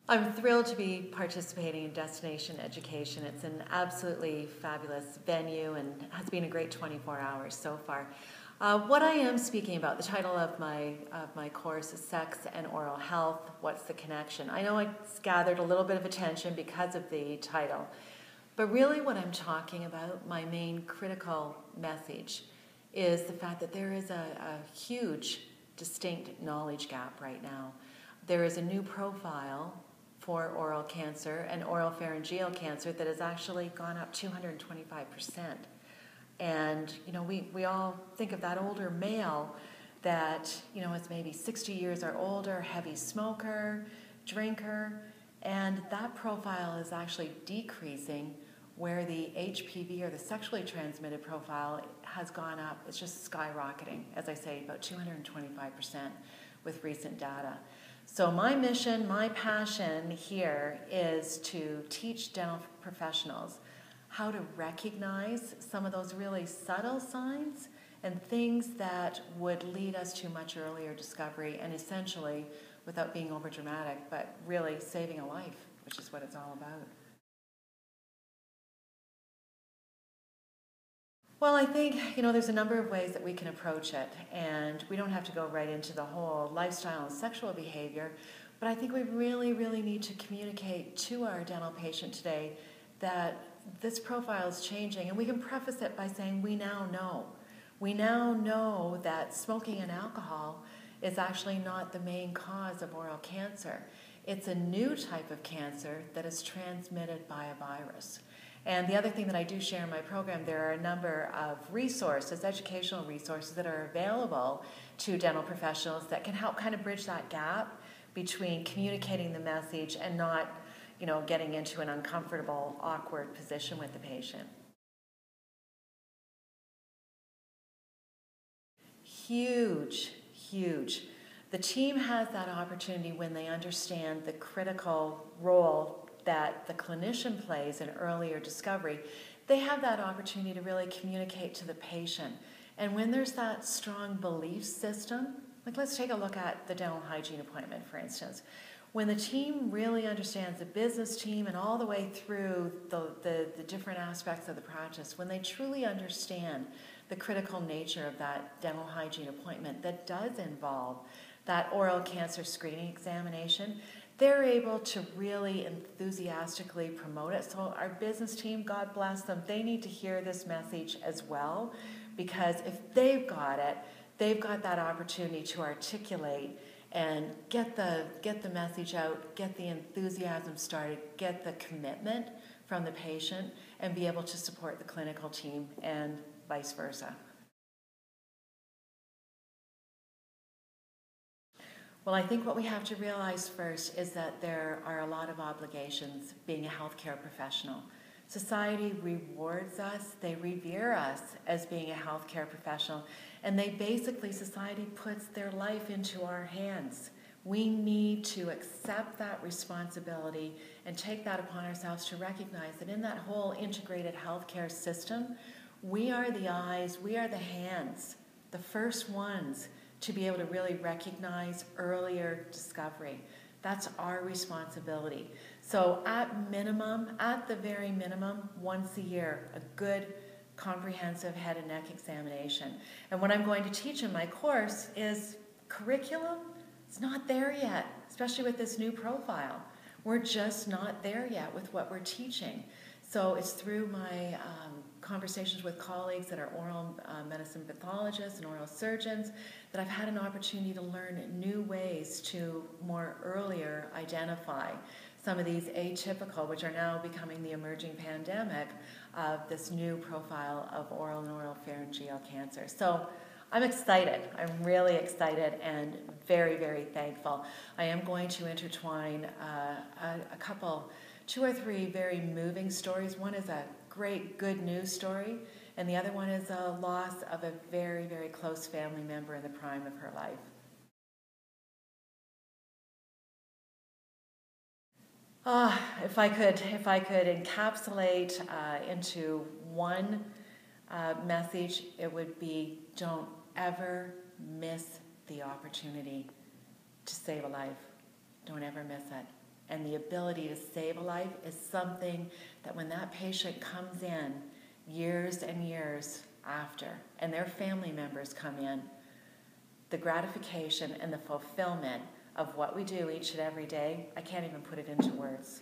I'm thrilled to be participating in Destination Education. It's an absolutely fabulous venue and has been a great 24 hours so far. What I am speaking about, the title of my course is Sex and Oral Health, What's the Connection? I know it's gathered a little bit of attention because of the title, but really what I'm talking about, my main critical message, is the fact that there is a huge, distinct knowledge gap right now. There is a new profile for oral cancer and oral pharyngeal cancer that has actually gone up 225%. And, we all think of that older male that, is maybe 60 years or older, heavy smoker, drinker, and that profile is actually decreasing where the HPV or the sexually transmitted profile has gone up. It's just skyrocketing, as I say, about 225% with recent data. So my mission, my passion here is to teach dental professionals how to recognize some of those really subtle signs and things that would lead us to much earlier discovery and essentially, without being over dramatic, but really saving a life, which is what it's all about. Well, I think, there's a number of ways that we can approach it, and we don't have to go right into the whole lifestyle and sexual behavior, but I think we really, really need to communicate to our dental patient today that this profile is changing, and we can preface it by saying we now know. We now know that smoking and alcohol is actually not the main cause of oral cancer. It's a new type of cancer that is transmitted by a virus. And the other thing that I do share in my program, there are a number of resources, educational resources that are available to dental professionals that can help kind of bridge that gap between communicating the message and not, getting into an uncomfortable, awkward position with the patient. Huge, huge. The team has that opportunity when they understand the critical role that the clinician plays in earlier discovery. They have that opportunity to really communicate to the patient. And when there's that strong belief system, like let's take a look at the dental hygiene appointment, for instance. When the team really understands, the business team and all the way through the different aspects of the practice, when they truly understand the critical nature of that dental hygiene appointment that does involve that oral cancer screening examination, they're able to really enthusiastically promote it. So our business team, God bless them, they need to hear this message as well, because if they've got it, they've got that opportunity to articulate and get the message out, get the enthusiasm started, get the commitment from the patient, and be able to support the clinical team and vice versa. Well, I think what we have to realize first is that there are a lot of obligations being a healthcare professional. Society rewards us, they revere us as being a healthcare professional, and society puts their life into our hands. We need to accept that responsibility and take that upon ourselves to recognize that in that whole integrated healthcare system, we are the eyes, we are the hands, the first ones to be able to really recognize earlier discovery. That's our responsibility. So at the very minimum, once a year, a good comprehensive head and neck examination. And what I'm going to teach in my course is curriculum. It's not there yet, especially with this new profile. We're just not there yet with what we're teaching. So it's through my conversations with colleagues that are oral medicine pathologists and oral surgeons that I've had an opportunity to learn new ways to more earlier identify some of these atypical, which are now becoming the emerging pandemic of this new profile of oral and oral pharyngeal cancer. So I'm excited. I'm really excited and very, very thankful. I am going to intertwine two or three very moving stories. One is a great good news story, and the other one is a loss of a very, very close family member in the prime of her life. If I could encapsulate into one message, it would be: don't ever miss the opportunity to save a life. Don't ever miss it. and the ability to save a life is something that when that patient comes in years and years after, and their family members come in, the gratification and the fulfillment of what we do each and every day, I can't even put it into words.